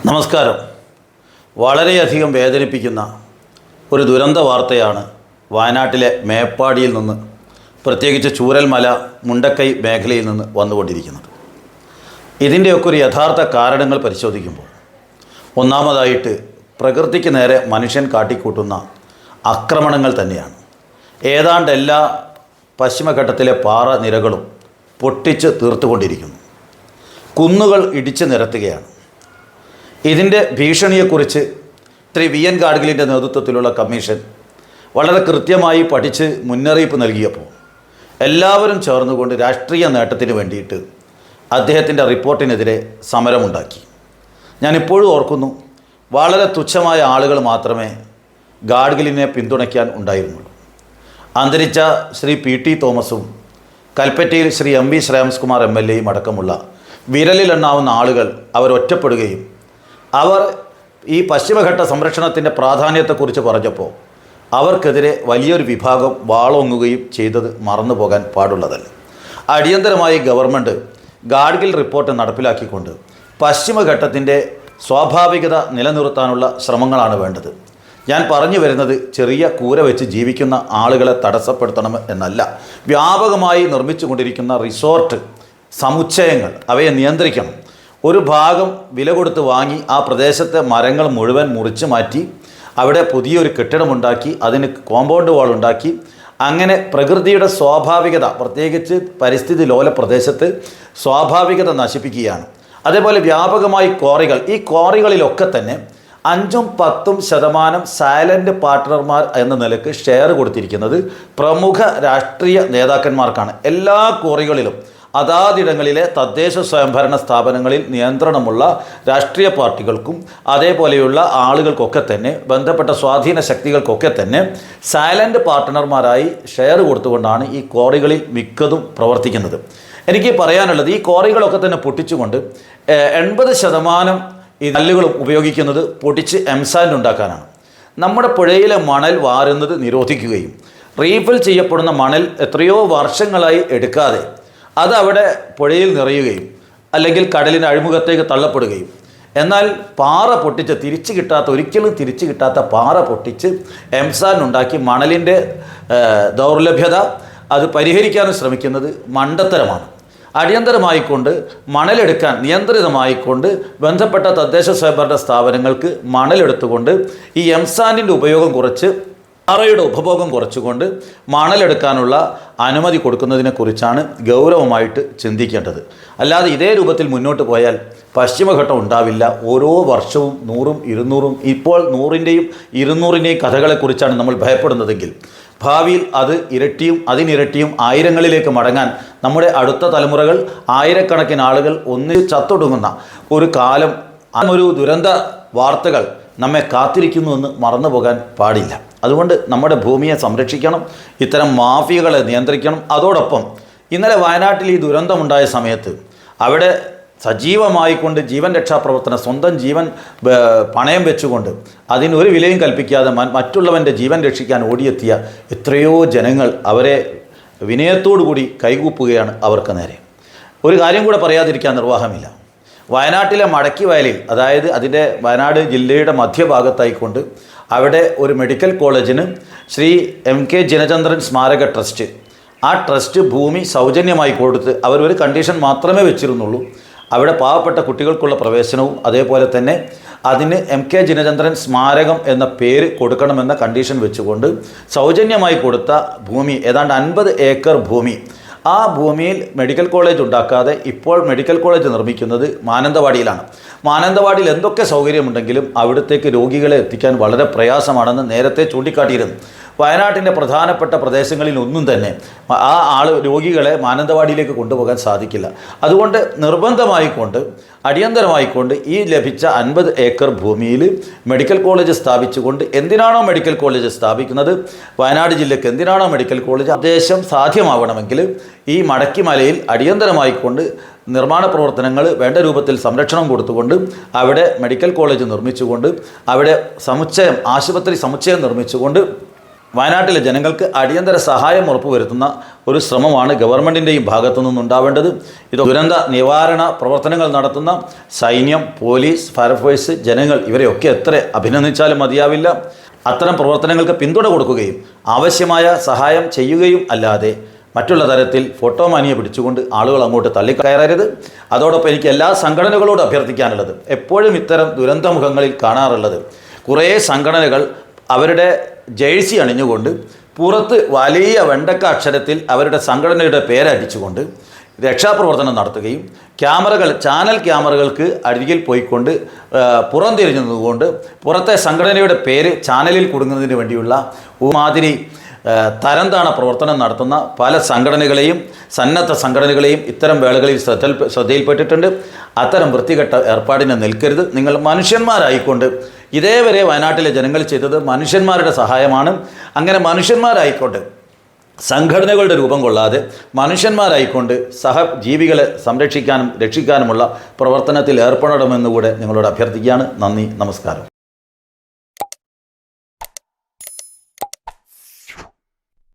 നമസ്കാരം. വളരെയധികം വേദനിപ്പിക്കുന്ന ഒരു ദുരന്ത വാർത്തയാണ് വയനാട്ടിലെ മേപ്പാടിയിൽ നിന്ന്, പ്രത്യേകിച്ച് ചൂരൽമല മുണ്ടക്കൈ മേഖലയിൽ നിന്ന് വന്നുകൊണ്ടിരിക്കുന്നത്. ഇതിൻ്റെയൊക്കെ ഒരു യഥാർത്ഥ കാരണങ്ങൾ പരിശോധിക്കുമ്പോൾ ഒന്നാമതായിട്ട് പ്രകൃതിക്ക് നേരെ മനുഷ്യൻ കാട്ടിക്കൂട്ടുന്ന ആക്രമണങ്ങൾ തന്നെയാണ്. ഏതാണ്ട് എല്ലാ പശ്ചിമഘട്ടത്തിലെ പാറ നിരകളും പൊട്ടിച്ച് തീർത്തുകൊണ്ടിരിക്കുന്നു. കുന്നുകൾ ഇടിച്ച് നിരത്തുകയാണ്. ഇതിൻ്റെ ഭീഷണിയെക്കുറിച്ച് ശ്രീ വി.എൻ. ഗാഡ്ഗിലിൻ്റെ നേതൃത്വത്തിലുള്ള കമ്മീഷൻ വളരെ കൃത്യമായി പഠിച്ച് മുന്നറിയിപ്പ് നൽകിയപ്പോൾ എല്ലാവരും ചേർന്നുകൊണ്ട് രാഷ്ട്രീയ നേട്ടത്തിന് വേണ്ടിയിട്ട് അദ്ദേഹത്തിൻ്റെ റിപ്പോർട്ടിനെതിരെ സമരമുണ്ടാക്കി. ഞാനിപ്പോഴും ഓർക്കുന്നു, വളരെ തുച്ഛമായ ആളുകൾ മാത്രമേ ഗാഡ്ഗിലിനെ പിന്തുണയ്ക്കാൻ ഉണ്ടായിരുന്നുള്ളൂ. അന്തരിച്ച ശ്രീ പി.ടി. തോമസും കൽപ്പറ്റയിൽ ശ്രീ എം.വി. ശ്രേയാംസ്കുമാർ എം.എൽ.എയും അടക്കമുള്ള വിരലിലെണ്ണാവുന്ന ആളുകൾ അവർ ഒറ്റപ്പെടുകയും അവർ ഈ പശ്ചിമഘട്ട സംരക്ഷണത്തിൻ്റെ പ്രാധാന്യത്തെക്കുറിച്ച് പറഞ്ഞപ്പോൾ അവർക്കെതിരെ വലിയൊരു വിഭാഗം വാളോങ്ങുകയും ചെയ്തത് മറന്നു പോകാൻ പാടുള്ളതല്ല. അടിയന്തരമായി ഗവൺമെൻറ് ഗാഡ്ഗിൽ റിപ്പോർട്ട് നടപ്പിലാക്കിക്കൊണ്ട് പശ്ചിമഘട്ടത്തിൻ്റെ സ്വാഭാവികത നിലനിർത്താനുള്ള ശ്രമങ്ങളാണ് വേണ്ടത്. ഞാൻ പറഞ്ഞു വരുന്നത് ചെറിയ കൂര വെച്ച് ജീവിക്കുന്ന ആളുകളെ തടസ്സപ്പെടുത്തണം എന്നല്ല. വ്യാപകമായി നിർമ്മിച്ചു കൊണ്ടിരിക്കുന്ന റിസോർട്ട് സമുച്ചയങ്ങൾ അവയെ നിയന്ത്രിക്കണം. ഒരു ഭാഗം വില കൊടുത്ത് വാങ്ങി ആ പ്രദേശത്തെ മരങ്ങൾ മുഴുവൻ മുറിച്ച് മാറ്റി അവിടെ പുതിയൊരു കെട്ടിടമുണ്ടാക്കി അതിന് കോമ്പൗണ്ട് വാൾ ഉണ്ടാക്കി അങ്ങനെ പ്രകൃതിയുടെ സ്വാഭാവികത, പ്രത്യേകിച്ച് പരിസ്ഥിതി ലോല പ്രദേശത്ത് സ്വാഭാവികത നശിപ്പിക്കുകയാണ്. അതേപോലെ വ്യാപകമായി ക്വാറികൾ, ഈ ക്വാറികളിലൊക്കെ തന്നെ 5-10% സൈലൻ്റ് പാർട്ട്ണർമാർ എന്ന നിലക്ക് ഷെയർ കൊടുത്തിരിക്കുന്നത് പ്രമുഖ രാഷ്ട്രീയ നേതാക്കന്മാർക്കാണ്. എല്ലാ ക്വാറികളിലും അതാതിടങ്ങളിലെ തദ്ദേശ സ്വയംഭരണ സ്ഥാപനങ്ങളിൽ നിയന്ത്രണമുള്ള രാഷ്ട്രീയ പാർട്ടികൾക്കും അതേപോലെയുള്ള ആളുകൾക്കൊക്കെ തന്നെ, ബന്ധപ്പെട്ട സ്വാധീന ശക്തികൾക്കൊക്കെ തന്നെ സൈലൻ്റ് പാർട്ട്ണർമാരായി ഷെയർ കൊടുത്തുകൊണ്ടാണ് ഈ ക്വാറികളിൽ മിക്കതും പ്രവർത്തിക്കുന്നത്. എനിക്ക് പറയാനുള്ളത്, ഈ ക്വാറികളൊക്കെ തന്നെ പൊട്ടിച്ചുകൊണ്ട് 80% ഈ കല്ലുകളും ഉപയോഗിക്കുന്നത് പൊടിച്ച് എംസാൻഡ് ഉണ്ടാക്കാനാണ്. നമ്മുടെ പുഴയിലെ മണൽ വാരുന്നത് നിരോധിക്കുകയും റീഫിൽ ചെയ്യപ്പെടുന്ന മണൽ എത്രയോ വർഷങ്ങളായി എടുക്കാതെ അതവിടെ പുഴയിൽ നിറയുകയും അല്ലെങ്കിൽ കടലിന് അഴിമുഖത്തേക്ക് തള്ളപ്പെടുകയും, എന്നാൽ പാറ പൊട്ടിച്ച് ഒരിക്കലും തിരിച്ചു കിട്ടാത്ത പാറ പൊട്ടിച്ച് എംസാൻഡ് ഉണ്ടാക്കി മണലിൻ്റെ ദൗർലഭ്യത അത് പരിഹരിക്കാനും ശ്രമിക്കുന്നത് മണ്ടത്തരമാണ്. അടിയന്തരമായിക്കൊണ്ട് മണലെടുക്കാൻ നിയന്ത്രിതമായിക്കൊണ്ട് ബന്ധപ്പെട്ട തദ്ദേശ സ്വയംഭരണ സ്ഥാപനങ്ങൾക്ക് മണലെടുത്തുകൊണ്ട് ഈ എംസാൻഡിൻ്റെ ഉപയോഗം കുറച്ച് പാറയുടെ ഉപഭോഗം കുറച്ചുകൊണ്ട് മണലെടുക്കാനുള്ള അനുമതി കൊടുക്കുന്നതിനെക്കുറിച്ചാണ് ഗൗരവമായിട്ട് ചിന്തിക്കേണ്ടത്. അല്ലാതെ ഇതേ രൂപത്തിൽ മുന്നോട്ട് പോയാൽ പശ്ചിമഘട്ടം ഉണ്ടാവില്ല. ഓരോ വർഷവും 100-200 ഇപ്പോൾ 100-ൻ്റെയും 200-ൻ്റെയും കഥകളെക്കുറിച്ചാണ് നമ്മൾ ഭയപ്പെടുന്നതെങ്കിൽ ഭാവിയിൽ അത് ഇരട്ടിയും അതിനിരട്ടിയും ആയിരങ്ങളിലേക്ക് മടങ്ങാൻ നമ്മുടെ അടുത്ത തലമുറകൾ, ആയിരക്കണക്കിന് ആളുകൾ ഒന്നിച്ച് ചത്തൊടുങ്ങുന്ന ഒരു കാലം, ഒരു ദുരന്ത വാർത്തകൾ നമ്മെ കാത്തിരിക്കുന്നുവെന്ന് മറന്നു പോകാൻ പാടില്ല. അതുകൊണ്ട് നമ്മുടെ ഭൂമിയെ സംരക്ഷിക്കണം, ഇത്തരം മാഫിയകളെ നിയന്ത്രിക്കണം. അതോടൊപ്പം ഇന്നലെ വയനാട്ടിൽ ഈ ദുരന്തമുണ്ടായ സമയത്ത് അവിടെ സജീവമായിക്കൊണ്ട് ജീവൻ രക്ഷാപ്രവർത്തനം, സ്വന്തം ജീവൻ പണയം വെച്ചുകൊണ്ട് അതിനൊരു വിലയും കൽപ്പിക്കാതെ മറ്റുള്ളവൻ്റെ ജീവൻ രക്ഷിക്കാൻ ഓടിയെത്തിയ എത്രയോ ജനങ്ങൾ അവരെ വിനയത്തോടു കൂടി കൈകൂപ്പുകയാണ് അവർക്ക് നേരെ. ഒരു കാര്യം കൂടെ പറയാതിരിക്കാൻ നിർവാഹമില്ല. വയനാട്ടിലെ മടക്കി വയലിൽ, അതായത് അതിൻ്റെ വയനാട് ജില്ലയുടെ മധ്യഭാഗത്തായിക്കൊണ്ട് അവിടെ ഒരു മെഡിക്കൽ കോളേജിന് ശ്രീ M.K. ജിനചന്ദ്രൻ സ്മാരക ട്രസ്റ്റ്, ആ ട്രസ്റ്റ് ഭൂമി സൗജന്യമായി കൊടുത്ത് അവരൊരു കണ്ടീഷൻ മാത്രമേ വെച്ചിരുന്നുള്ളൂ. അവിടെ പാവപ്പെട്ട കുട്ടികൾക്കുള്ള പ്രവേശനവും അതേപോലെ തന്നെ അതിന് M.K. ജിനചന്ദ്രൻ സ്മാരകം എന്ന പേര് കൊടുക്കണമെന്ന കണ്ടീഷൻ വെച്ചുകൊണ്ട് സൗജന്യമായി കൊടുത്ത ഭൂമി, ഏതാണ്ട് 50 ഏക്കർ ഭൂമി, ആ ഭൂമിയിൽ മെഡിക്കൽ കോളേജ് ഉണ്ടാക്കാതെ ഇപ്പോൾ മെഡിക്കൽ കോളേജ് നിർമ്മിക്കുന്നത് മാനന്തവാടിയിലാണ്. മാനന്തവാടിയിൽ എന്തൊക്കെ സൗകര്യമുണ്ടെങ്കിലും അവിടത്തേക്ക് രോഗികളെ എത്തിക്കാൻ വളരെ പ്രയാസമാണെന്ന് നേരത്തെ ചൂണ്ടിക്കാട്ടിയിരുന്നു. വയനാട്ടിൻ്റെ പ്രധാനപ്പെട്ട പ്രദേശങ്ങളിൽ ഒന്നും തന്നെ ആ രോഗികളെ മാനന്തവാടിയിലേക്ക് കൊണ്ടുപോകാൻ സാധിക്കില്ല. അതുകൊണ്ട് നിർബന്ധമായിക്കൊണ്ട് അടിയന്തരമായിക്കൊണ്ട് ഈ ലഭിച്ച 50 ഏക്കർ ഭൂമിയിൽ മെഡിക്കൽ കോളേജ് സ്ഥാപിച്ചുകൊണ്ട്, എന്തിനാണോ മെഡിക്കൽ കോളേജ് സ്ഥാപിക്കുന്നത്, വയനാട് ജില്ലയ്ക്ക് എന്തിനാണോ മെഡിക്കൽ കോളേജ്, ഉദ്ദേശം സാധ്യമാവണമെങ്കിൽ ഈ മടക്കിമലയിൽ അടിയന്തരമായിക്കൊണ്ട് നിർമ്മാണ പ്രവർത്തനങ്ങൾ വേണ്ട രൂപത്തിൽ സംരക്ഷണം കൊടുത്തുകൊണ്ട് അവിടെ മെഡിക്കൽ കോളേജ് നിർമ്മിച്ചുകൊണ്ട് അവിടെ ആശുപത്രി സമുച്ചയം നിർമ്മിച്ചുകൊണ്ട് വയനാട്ടിലെ ജനങ്ങൾക്ക് അടിയന്തര സഹായം ഉറപ്പുവരുത്തുന്ന ഒരു ശ്രമമാണ് ഗവൺമെൻറ്റിൻ്റെയും ഭാഗത്തു നിന്നുണ്ടാവേണ്ടത്. ഇത് ദുരന്ത നിവാരണ പ്രവർത്തനങ്ങൾ നടത്തുന്ന സൈന്യം, പോലീസ്, ഫയർഫോഴ്സ്, ജനങ്ങൾ ഇവരെയൊക്കെ എത്ര അഭിനന്ദിച്ചാലും മതിയാവില്ല. അത്തരം പ്രവർത്തനങ്ങൾക്ക് പിന്തുണ കൊടുക്കുകയും ആവശ്യമായ സഹായം ചെയ്യുകയും അല്ലാതെ മറ്റുള്ള തരത്തിൽ ഫോട്ടോമാനിയെ പിടിച്ചുകൊണ്ട് ആളുകൾ അങ്ങോട്ട് തള്ളിക്കയറരുത്. അതോടൊപ്പം എനിക്ക് എല്ലാ സംഘടനകളോടും അഭ്യർത്ഥിക്കാനുള്ളത്, എപ്പോഴും ഇത്തരം ദുരന്തമുഖങ്ങളിൽ കാണാറുള്ളത് കുറേ സംഘടനകൾ അവരുടെ ജേഴ്സി അണിഞ്ഞുകൊണ്ട് പുറത്ത് വലിയ വെണ്ടക്ക അക്ഷരത്തിൽ അവരുടെ സംഘടനയുടെ പേരടിച്ചുകൊണ്ട് രക്ഷാപ്രവർത്തനം നടത്തുകയും ചാനൽ ക്യാമറകൾക്ക് അരികിൽ പോയിക്കൊണ്ട് പുറംതിരിഞ്ഞു നിന്നുകൊണ്ട് പുറത്തെ സംഘടനയുടെ പേര് ചാനലിൽ കൊടുക്കുന്നതിന് വേണ്ടിയുള്ള മാതിരി തരംതാണ പ്രവർത്തനം നടത്തുന്ന പല സംഘടനകളെയും സന്നദ്ധ സംഘടനകളെയും ഇത്തരം വേളകളിൽ ശ്രദ്ധയിൽപ്പെട്ടിട്ടുണ്ട്. അത്തരം വൃത്തികെട്ട ഏർപ്പാടിനെ നിൽക്കരുത്. നിങ്ങൾ മനുഷ്യന്മാരായിക്കൊണ്ട് ഇതേവരെ വയനാട്ടിലെ ജനങ്ങൾ ചെയ്തത് മനുഷ്യന്മാരുടെ സഹായമാണ്. അങ്ങനെ മനുഷ്യന്മാരായിക്കൊണ്ട് സംഘടനകളുടെ രൂപം കൊള്ളാതെ മനുഷ്യന്മാരായിക്കൊണ്ട് സഹജീവികളെ സംരക്ഷിക്കാനും രക്ഷിക്കാനുമുള്ള പ്രവർത്തനത്തിൽ ഏർപ്പെടണമെന്നുകൂടെ നിങ്ങളോട് അഭ്യർത്ഥിക്കുകയാണ്. നന്ദി, നമസ്കാരം.